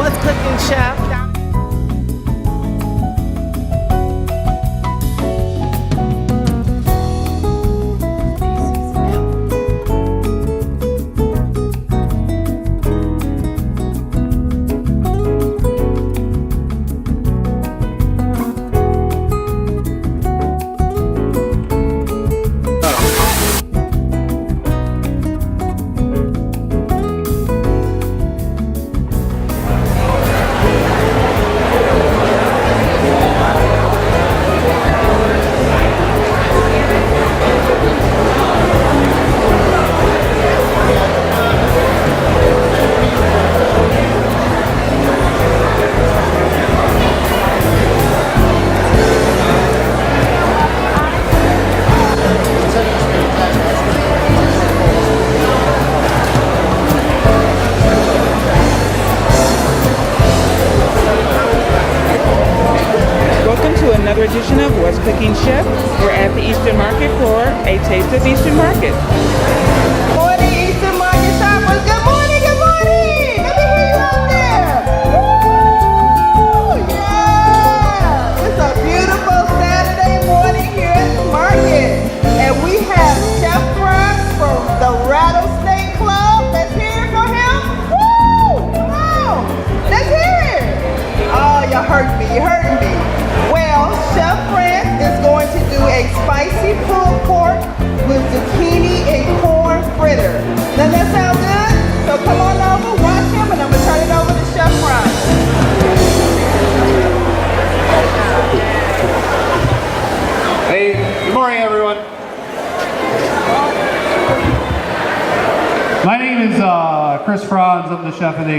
what's cooking, chef? Another edition of What's Cooking Chef. We're at the Eastern Market for a taste of Eastern Market. Good morning, Eastern Market shoppers. Good morning, good morning. Let me hear you out there. Woo! Yeah. It's a beautiful Saturday morning here at the market. And we have Chef Franz from the Rattlesnake Club. Let's hear it for him. Woo! Come on. Let's hear it. Oh, you hurt me. You hurt me. Well, Chef Franz is going to do a spicy pulled pork with zucchini and corn fritter. Does that sound good? So come on over, watch him, and I'm going to turn it over to Chef Franz. Hey, good morning, everyone. My name is Chris Franz. I'm the chef and the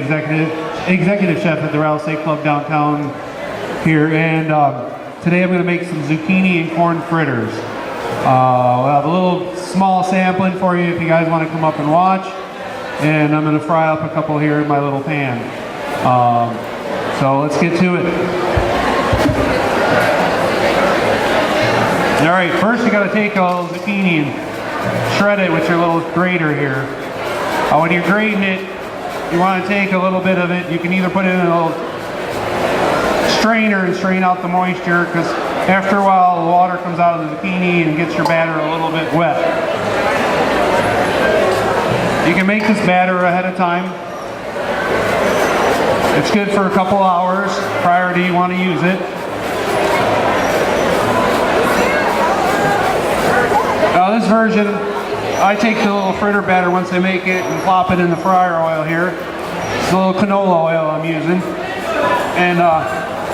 executive chef at the Rattlesnake Club downtown here, and today I'm going to make some zucchini and corn fritters. We'll have a little small sampling for you if you guys want to come up and watch, and I'm going to fry up a couple here in my little pan. So let's get to it. Alright, first you got to take a little zucchini and shred it with your little grater here. When you're grating it, you want to take a little bit of it. You can either put it in a little strainer and strain out the moisture, because after a while the water comes out of the zucchini and gets your batter a little bit wet. You can make this batter ahead of time. It's good for a couple hours prior to you want to use it. Now this version, I take the little fritter batter once I make it and plop it in the fryer oil here. It's a little canola oil I'm using. And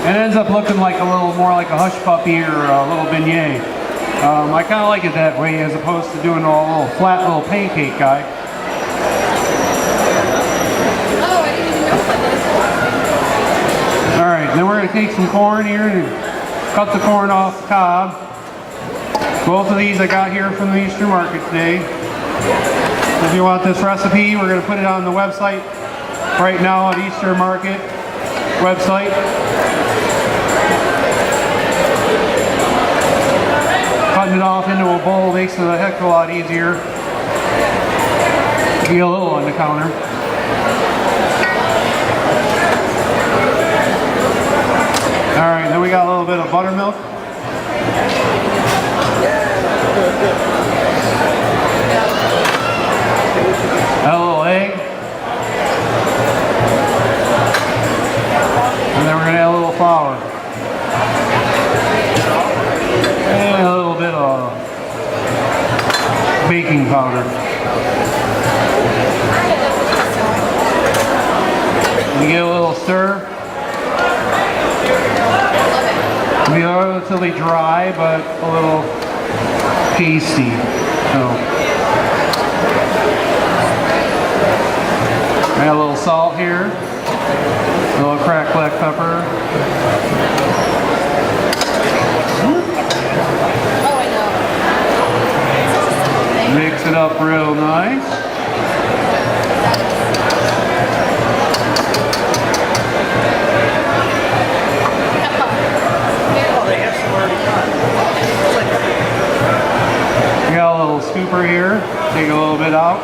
it ends up looking like a little more like a hush puppy or a little beignet. I kind of like it that way as opposed to doing a little flat little pancake guy. Alright, then we're going to take some corn here and cut the corn off the cob. Both of these I got here from the Eastern Market today. If you want this recipe, we're going to put it on the website right now at Eastern Market website. Cutting it off into a bowl makes it a heck of a lot easier. Be a little on the counter. Alright, then we got a little bit of buttermilk. A little egg. And then we're going to add a little flour. And a little bit of baking powder. You get a little stir. It'll be relatively dry, but a little pasty. So, add a little salt here. A little cracked black pepper. Mix it up real nice. We got a little scooper here. Take a little bit out.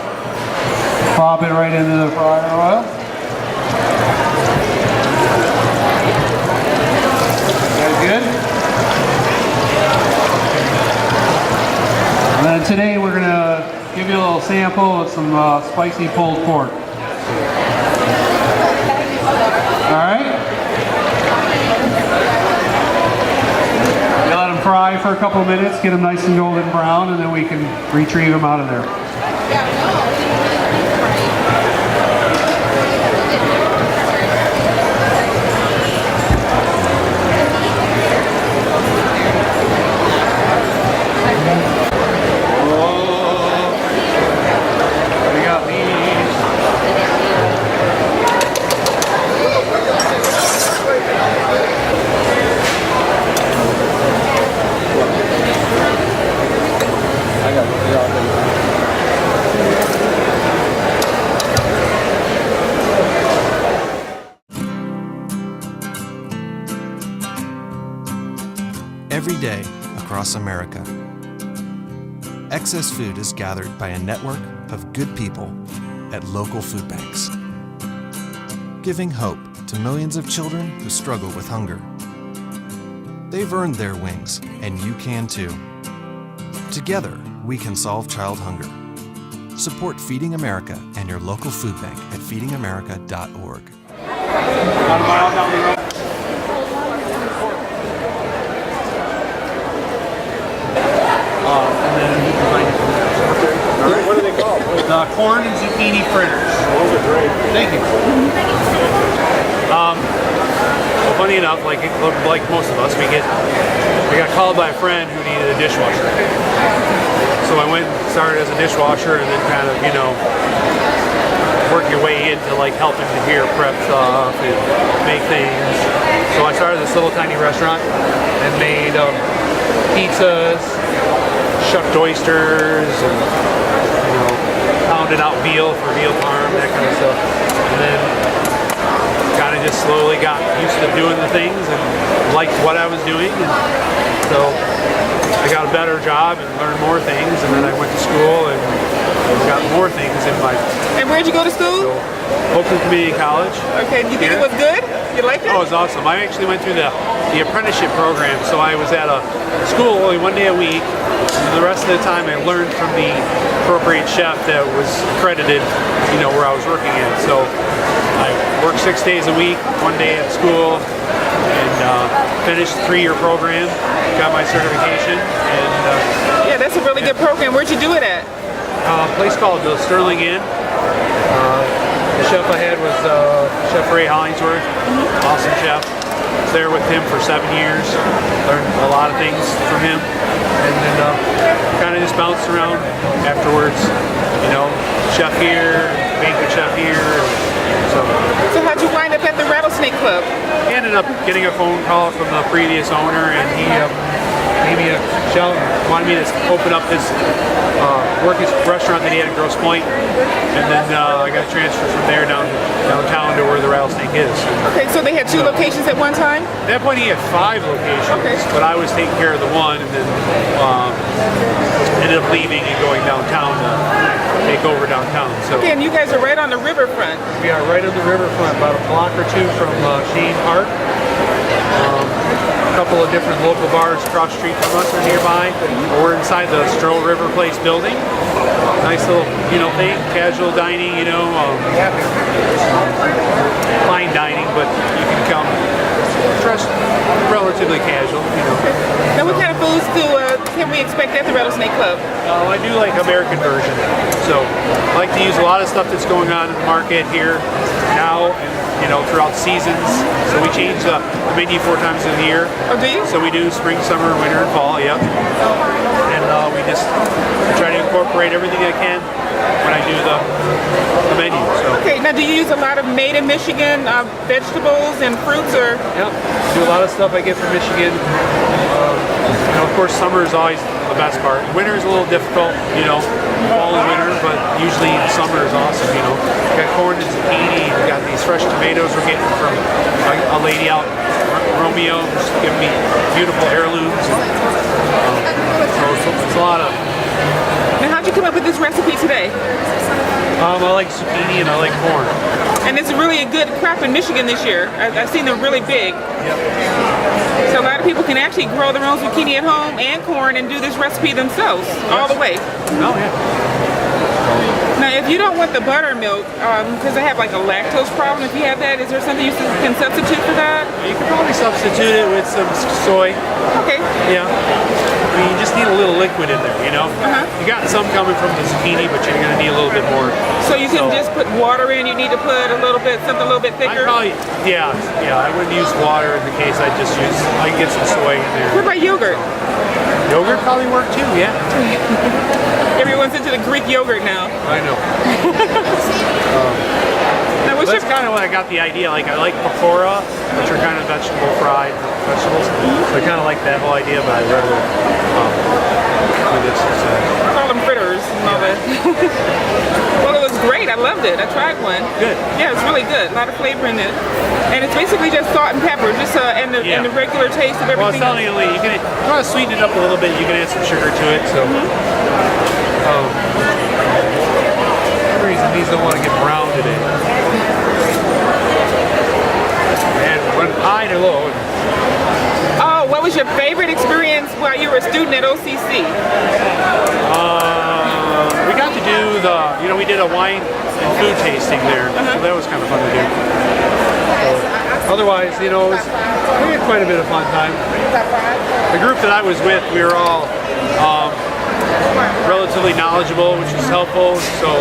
Pop it right into the fryer oil. And today we're going to give you a little sample of some spicy pulled pork. Alright? You let them fry for a couple of minutes, get them nice and golden brown, and then we can retrieve them out of there. Every day across America, excess food is gathered by a network of good people at local food banks, giving hope to millions of children who struggle with hunger. They've earned their wings, and you can too. Together, we can solve child hunger. Support Feeding America and your local food bank at feedingamerica.org. What are they called? Corn and zucchini fritters. Those are great. Thank you. Well, funny enough, like most of us, we got called by a friend who needed a dishwasher. So I went and started as a dishwasher, and then kind of, work your way into like helping to prep stuff and make things. So I started this little tiny restaurant and made pizzas, shucked oysters, and pounded out veal for veal parm, that kind of stuff. And then kind of just slowly got used to doing the things and liked what I was doing. And so I got a better job and learned more things, and then I went to school and got more things in my... And where'd you go to school? Oakland Community College. Okay, you think it was good? You liked it? Oh, it was awesome. I actually went through the apprenticeship program, so I was at a school only one day a week. And the rest of the time I learned from the appropriate chef that was accredited, where I was working at. So I worked 6 days a week, one day at school, and finished the 3-year program, got my certification. And yeah, that's a really good program. Where'd you do it at? a place called the Sterling Inn. The chef I had was Chef Ray Hollingsworth, awesome chef. Was there with him for 7 years, learned a lot of things from him, and then kind of just bounced around afterwards. Chef here, banquet chef here. So how'd you wind up at the Rattlesnake Club? I ended up getting a phone call from the previous owner, and he gave me a shout, wanted me to open up this restaurant that he had in Grosse Pointe, and then I got transferred from there downtown to where the Rattlesnake is. Okay, so they had 2 locations at one time? At that point he had 5 locations, okay. But I was taking care of the one, and then ended up leaving and going downtown to take over downtown. So okay, and you guys are right on the riverfront. we are right on the riverfront, about a block or 2 from Shane Park. A couple of different local bars across the street from us are nearby. We're inside the Stroll River Place building. Nice little, thing, casual dining, fine dining, but you can come dressed relatively casual, Now what kind of foods can we expect at the Rattlesnake Club? I do like American version, so I like to use a lot of stuff that's going on in the market here now and throughout seasons. So we change the menu 4 times a year. Oh, do you? So we do spring, summer, winter, and fall, yeah. And we just try to incorporate everything I can when I do the menu. So. Okay, now do you use a lot of made in Michigan vegetables and fruits, or? Yeah, do a lot of stuff I get from Michigan. Of course, summer is always the best part. Winter is a little difficult, fall and winter, but usually summer is awesome, We got corn and zucchini, we got these fresh tomatoes we're getting from a lady out, Romeo, who's giving me beautiful heirlooms. So it's a lot of... Now how'd you come up with this recipe today? I like zucchini and I like corn. And it's really a good crop in Michigan this year. I've seen them really big. So a lot of people can actually grow their own zucchini at home and corn and do this recipe themselves all the way. Oh yeah. Now, if you don't want the buttermilk, because I have like a lactose problem, if you have that, is there something you can substitute for that? You can probably substitute it with some soy. Okay. Yeah. I mean, you just need a little liquid in there, you know? You got some coming from the zucchini, but you're going to need a little bit more. So you can just put water in, you need to put a little bit, something a little bit thicker? Yeah, I wouldn't use water in the case. I can get some soy in there. What about yogurt? Yogurt probably work too, yeah. Everyone's into the Greek yogurt now. I know. Now, what's That's kind of what I got the idea. Like, I like pakora, which are kind of fried vegetables. So I kind of like that whole idea, but I'd rather do this instead. I call them fritters and all that. Well, it was great. I loved it. I tried one. Good. Yeah, it's really good. A lot of flavor in it. And it's basically just salt and pepper, just and the regular taste of everything. Well, it's telling you, you can want to sweeten it up a little bit. You can add some sugar to it. So, for some reason, these don't want to get brown today. And went high to low. Oh, what was your favorite experience while you were a student at OCC? We got to do we did a wine and food tasting there. So that was kind of fun to do. So, otherwise, we had quite a bit of fun time. The group that I was with, we were all relatively knowledgeable, which was helpful. So,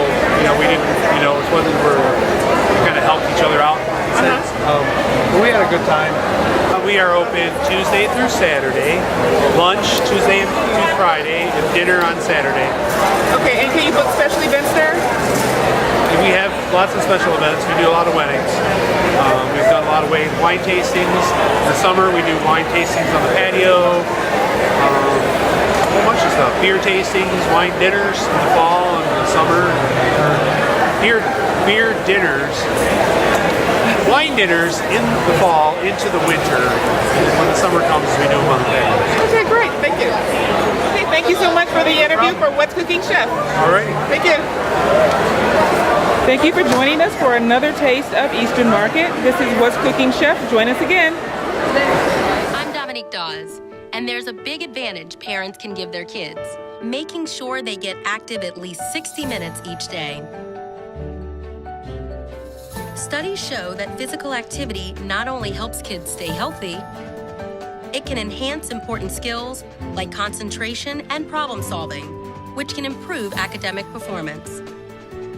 we didn't, it wasn't where we kind of helped each other out. But we had a good time. We are open Tuesday through Saturday, lunch Tuesday through Friday, and dinner on Saturday. Okay, and can you book special events there? And we have lots of special events. We do a lot of weddings. We've done a lot of wine tastings. In the summer, we do wine tastings on the patio. A whole bunch of stuff. Beer tastings, wine dinners in the fall and the summer. Beer dinners. Wine dinners in the fall into the winter. And when the summer comes, we do them on the patio. Okay, great. Thank you. Okay, thank you so much for the interview for What's Cooking Chef. All right. Thank you. Thank you for joining us for another taste of Eastern Market. This is What's Cooking Chef. Join us again. I'm Dominique Dawes, and there's a big advantage parents can give their kids, making sure they get active at least 60 minutes each day. Studies show that physical activity not only helps kids stay healthy, it can enhance important skills like concentration and problem solving, which can improve academic performance.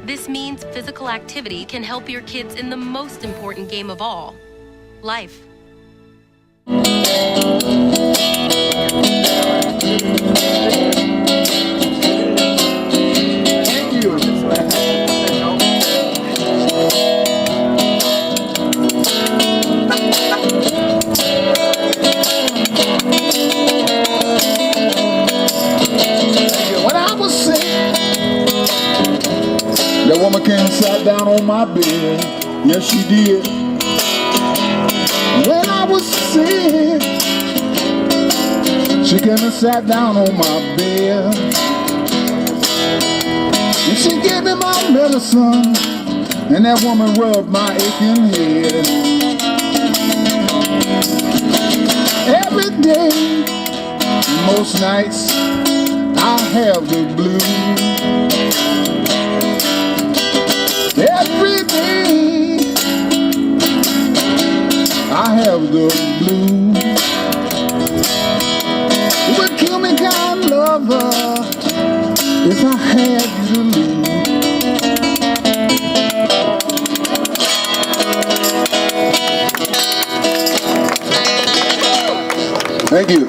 This means physical activity can help your kids in the most important game of all, life. When I was sick, that woman came and sat down on my bed. Yes, she did. When I was sick, she came and sat down on my bed. And she gave me my medicine, and that woman rubbed my aching head. Every day, most nights, I have the blues. Every day I have the blues. It would kill me kind lover if I had you to lose. Thank you.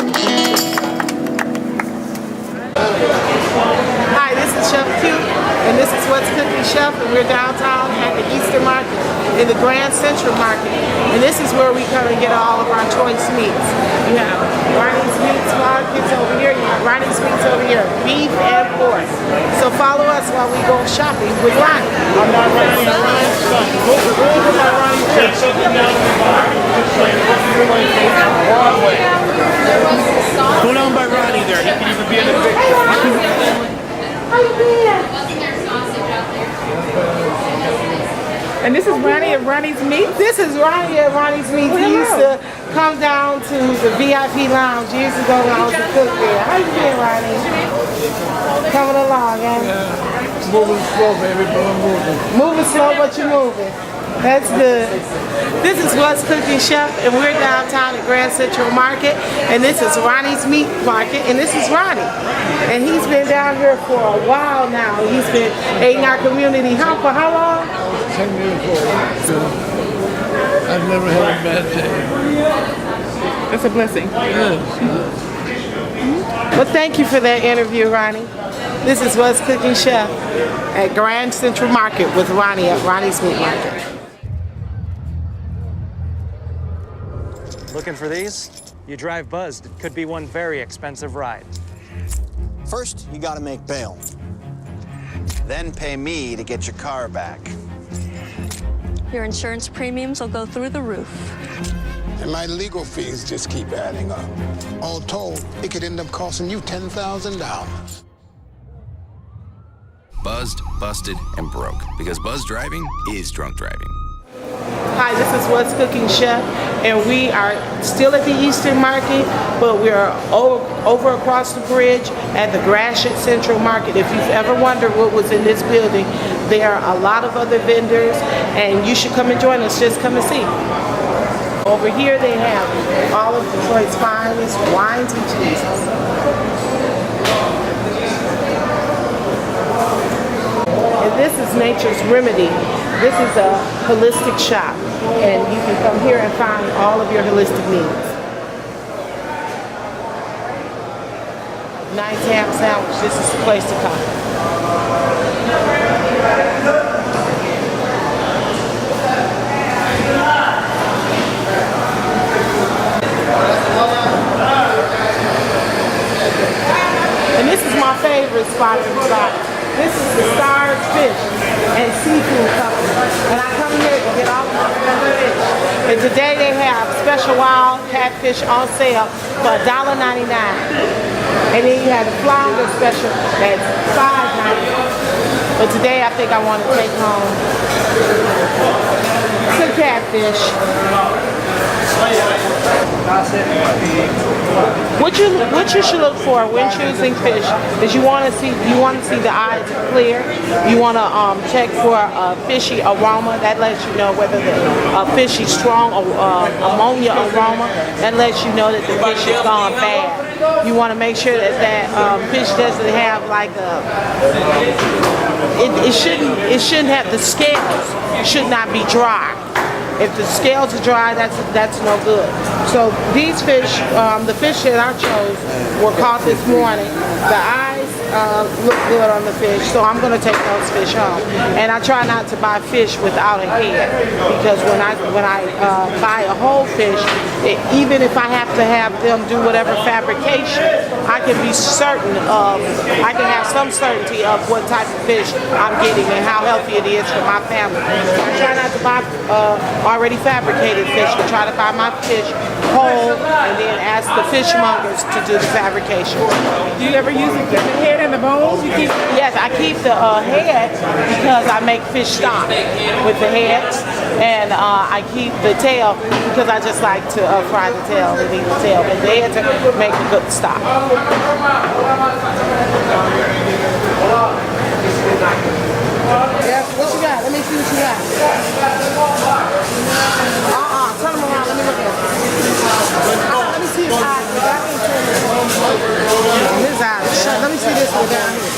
Hi, this is Chef Q, and this is What's Cooking Chef, and we're downtown at the Eastern Market, in the Grand Central Market, and this is where we come and get all of our choice meats. You have Ronnie's Meats Markets over here, you have Ronnie's Meats over here, beef and pork. So follow us while we go shopping with Ronnie. I'm not Ronnie, I'm Ronnie's son. Go by Ronnie's Fish. Go down by Ronnie there. He can even be in the picture. And this is Ronnie Ronnie's Meat? This is Ronnie at Ronnie's Meat. Well, He used hello. to come down to the VIP lounge years ago when I was a cook there. How you been, Ronnie? Coming along, eh? Moving slow, baby, but I'm moving. Moving slow, but you're moving. That's good. This is What's Cooking Chef, and we're downtown at Grand Central Market, and this is Ronnie's Meat Market, and this is Ronnie. And he's been down here for a while now. He's been aiding our community. For how long? 10 years old. I've never had a bad day. That's a blessing. Well, thank you for that interview, Ronnie. This is What's Cooking Chef at Grand Central Market with Ronnie at Ronnie's Meat Market. Looking for these? You drive buzzed. It could be one very expensive ride. First, you gotta make bail. Then pay me to get your car back. Your insurance premiums will go through the roof. And my legal fees just keep adding up. All told, it could end up costing you $10,000. Buzzed, busted, and broke. Because buzz driving is drunk driving. Hi, this is What's Cooking Chef, and we are still at the Eastern Market, but we are over across the bridge at the Gratiot Central Market. If you've ever wondered what was in this building, there are a lot of other vendors, and you should come and join us. Just come and see. Over here they have all of Detroit's finest wines and cheeses. And this is Nature's Remedy. This is a holistic shop, and you can come here and find all of your holistic needs. Nice ham sandwich. This is the place to come. And this is my favorite spot in the spot. This is the Stars Fish and Seafood Company. And I come here to get all of my favorite fish. And today they have special wild catfish on sale for $1.99. And then you have the flounder special that's $5.99. But today I think I want to take home some catfish. What you should look for when choosing fish is you want to see the eyes are clear. You want to check for a fishy aroma. That lets you know whether the fishy strong ammonia aroma. That lets you know that the fish has gone bad. You want to make sure that fish doesn't have like it shouldn't have the scales should not be dry. If the scales are dry, that's no good. So these fish, the fish that I chose were caught this morning. The eyes look good on the fish, so I'm going to take those fish home. And I try not to buy fish without a head, because when I buy a whole fish, even if I have to have them do whatever fabrication, I can be certain of, I can have some certainty of what type of fish I'm getting and how healthy it is for my family. So I try not to buy already fabricated fish. I try to buy my fish whole and then ask the fishmongers to do the fabrication. Do you ever use the head and the bones? Yes, I keep the head because I make fish stock with the heads, and I keep the tail because I just like to fry the tail and eat the tail. But the heads make a good stock. Yeah, what you got? Let me see what you got. Turn them around. Let me look at it. Let me see his eyes. I can turn his eyes. Let me see this one down here.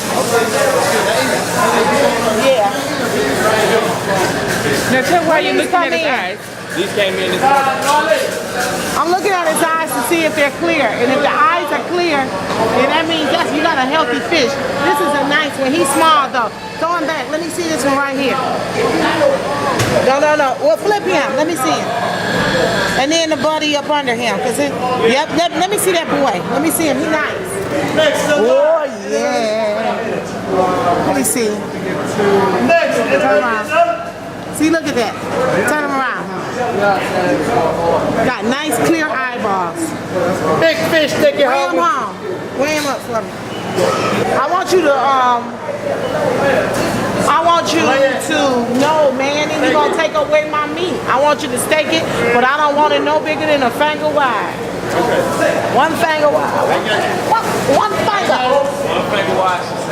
Yeah. Now tell why you're looking at his eyes. These came in this morning. I'm looking at his eyes to see if they're clear. And if the eyes are clear, then that means you got a healthy fish. This is a nice one. He's small though. Throw him back. Let me see this one right here. No. Well, flip him. Let me see him. And then the buddy up under him. Yep. Let me see that boy. Let me see him. He's nice. Oh yeah. Let me see. Turn around. See, look at that. Turn him around. Got nice clear eyeballs. Big fish, take it home. Weigh him home. Weigh him up for me. I want you to I want you to know, man, and you're going to take away my meat. I want you to steak it, but I don't want it no bigger than a finger wide. One finger wide. One finger.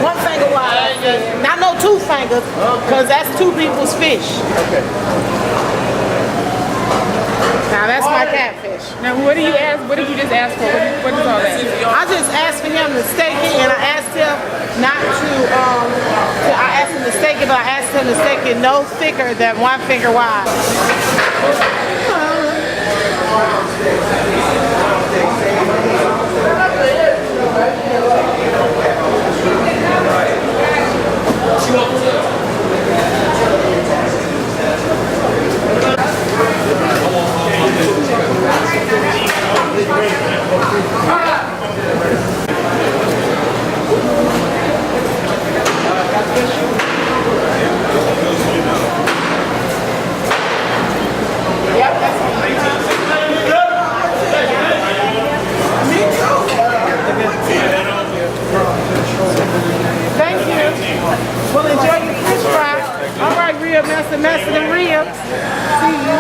One finger wide. Not no two fingers, because that's two people's fish. Now that's my catfish. Now what did you ask? What did you just ask for? What is all that? I just asked for him to steak it, and I asked him not to. I asked him to steak it, but I asked him to steak it no thicker than one finger wide. Thank you. Well, enjoy your fish fry. All right, rib, that's the mess of the ribs. See you.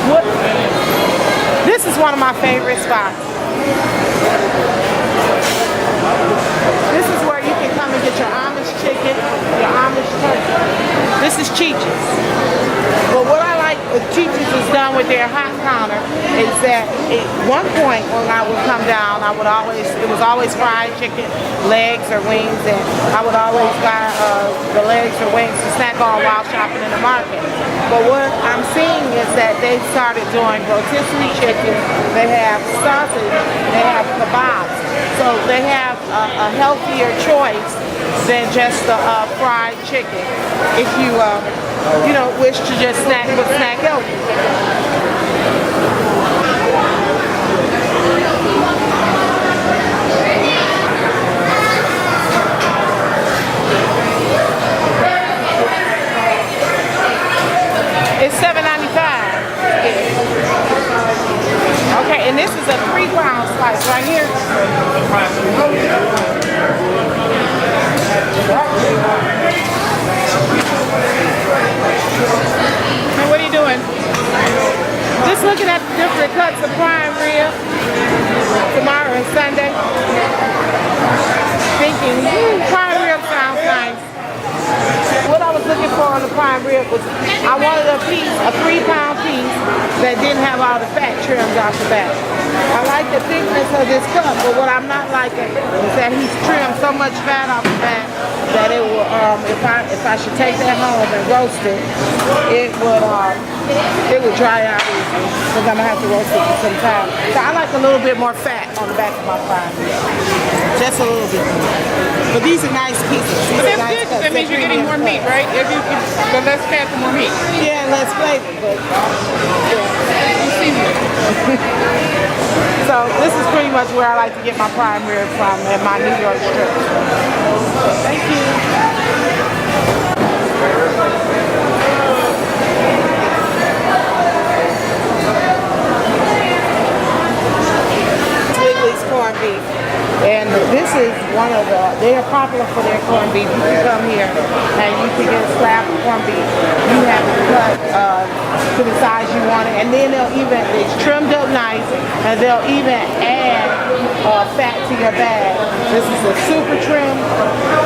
What? This is one of my favorite spots. This is where you can come and get your Amish chicken, your Amish turkey. This is Cheech's. But what I like with Cheech's is done with their hot counter is that at one point when I would come down, it was always fried chicken, legs or wings, and I would always buy the legs or wings to snack on while shopping in the market. But what I'm seeing is that they started doing rotisserie chicken, they have sausage, they have kebabs. So they have a healthier choice than just the fried chicken if you wish to just snack healthy. It's $7.95. Okay, and this is a 3-pound slice right here. And what are you doing? Just looking at the different cuts of prime rib. Tomorrow is Sunday. Thinking, prime rib sounds nice. What I was looking for on the prime rib was I wanted a 3-pound piece that didn't have all the fat trimmed off the back. I like the thickness of this cut, but what I'm not liking is that he's trimmed so much fat off the back that it will, if I should take that home and roast it, it would dry out easy because I'm gonna have to roast it for some time. So I like a little bit more fat on the back of my prime rib, just a little bit more. But these are nice pieces. But that's nice good. That means you're getting more meat, right? The less fat, the more meat. Yeah, less flavor, but you see me. So this is pretty much where I like to get my prime rib from at my New York strip. Thank you. Corned beef, and this is one of they are popular for their corned beef. You can come here and you can get a slab of corned beef. You have it cut to the size you want it, and then it's trimmed up nice, and they'll even add fat to your bag. This is a super trim,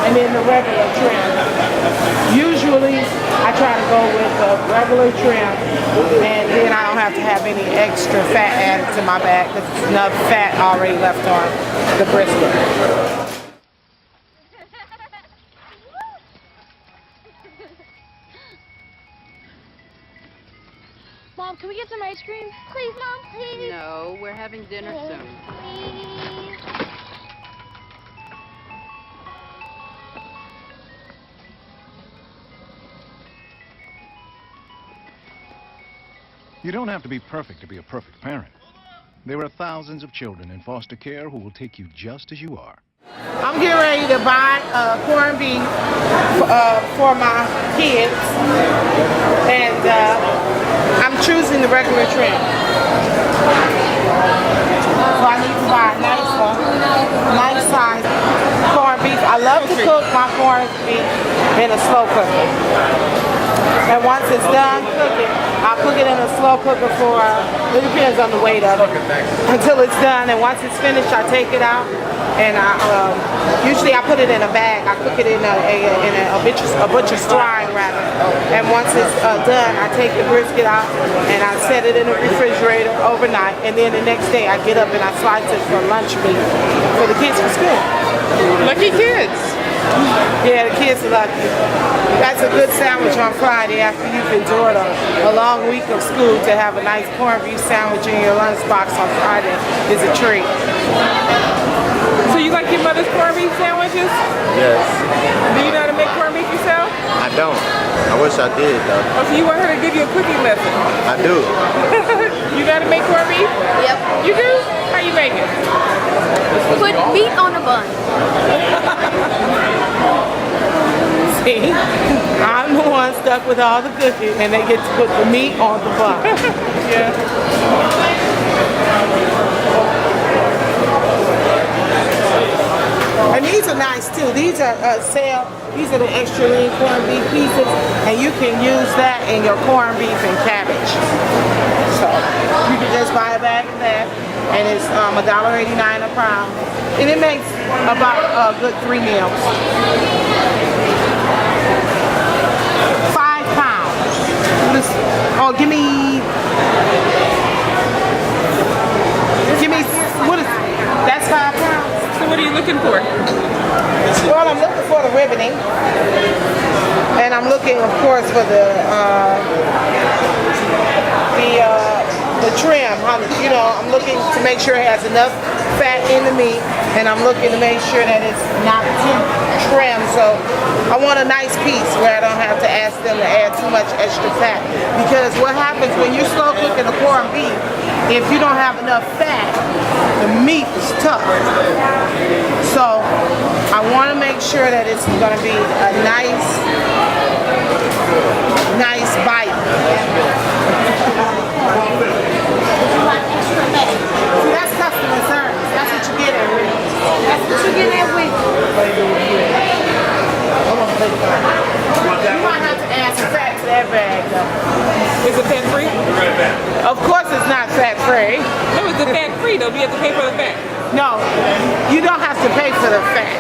and then the regular trim. Usually, I try to go with the regular trim, and then I don't have to have any extra fat added to my bag because there's enough fat already left on the brisket. Mom, can we get some ice cream? Please, Mom, please. No, we're having dinner soon. Please. You don't have to be perfect to be a perfect parent. There are thousands of children in foster care who will take you just as you are. I'm getting ready to buy corned beef for my kids, and I'm choosing the regular trim. So I need to buy a nice one. love to cook my corned beef in a slow cooker. And once it's done cooking, I'll cook it in a slow cooker for, it depends on the weight of it, until it's done. And once it's finished, I take it out. And usually I put it in a bag. I cook it in a butcher's twine rather. And once it's done, I take the brisket out and I set it in the refrigerator overnight. And then the next day I get up and I slice it for lunch meat for the kids for school. Lucky kids. Yeah, the kids are lucky. That's a good sandwich on Friday after you've endured a long week of school. To have a nice corned beef sandwich in your lunchbox on Friday is a treat. So you like your mother's corned beef sandwiches? Yes. Do you know how to make corned beef yourself? I don't. I wish I did, though. Oh, so you want her to give you a cooking lesson? I do. You know how to make corned beef? Yep. You do? How you make it? Put meat on a bun. See, I'm the one stuck with all the cooking and they get to put the meat on the bun. Yeah. And these are nice too. These are these are the extra lean corned beef pieces, and you can use that in your corned beef and cabbage. So you can just buy a bag of that, and it's $1.89 a pound, and it makes about a good 3 meals. 5 pounds. Oh, give me. What is? That's 5 pounds. So what are you looking for? Well, I'm looking for the ribboning, and I'm looking, of course, for the trim. I'm looking to make sure it has enough fat in the meat, and I'm looking to make sure that it's not too trim. So I want a nice piece where I don't have to ask them to add too much extra fat. Because what happens when you slow cooking a corned beef, if you don't have enough fat, the meat is tough. So I want to make sure that it's going to be a nice bite. See, that's customer service. That's what you get every week. That's what you get every week. You might have to add some fat to that bag, though. Is it fat free? Of course it's not fat free. No, it's fat free though. You have to pay for the fat. No, you don't have to pay for the fat.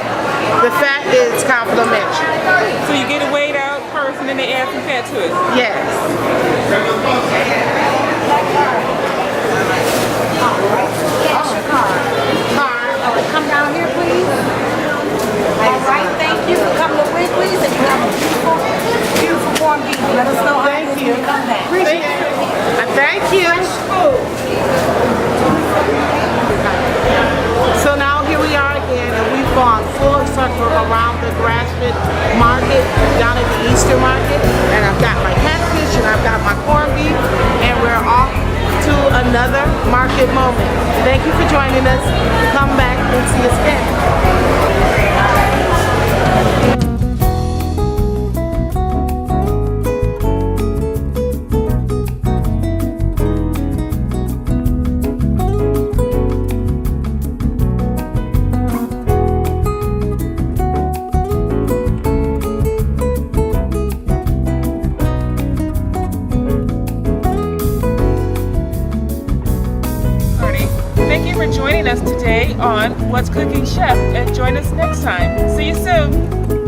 The fat is complimentary. So you get it weighed out first and then they add some fat to it? Yes. Come down here, please. All right, thank you for coming to Wiggly's, and you have a beautiful corned beef. Let us know how it is when you come back. Appreciate it. Thank you. So now here we are again, and we've gone full circle around the Grassford Market down at the Easter Market, and I've got my catfish and I've got my corned beef, and we're off to another market moment. Thank you for joining us. Come back and see us again. Thank you for joining us today on What's Cooking Chef, and join us next time. See you soon.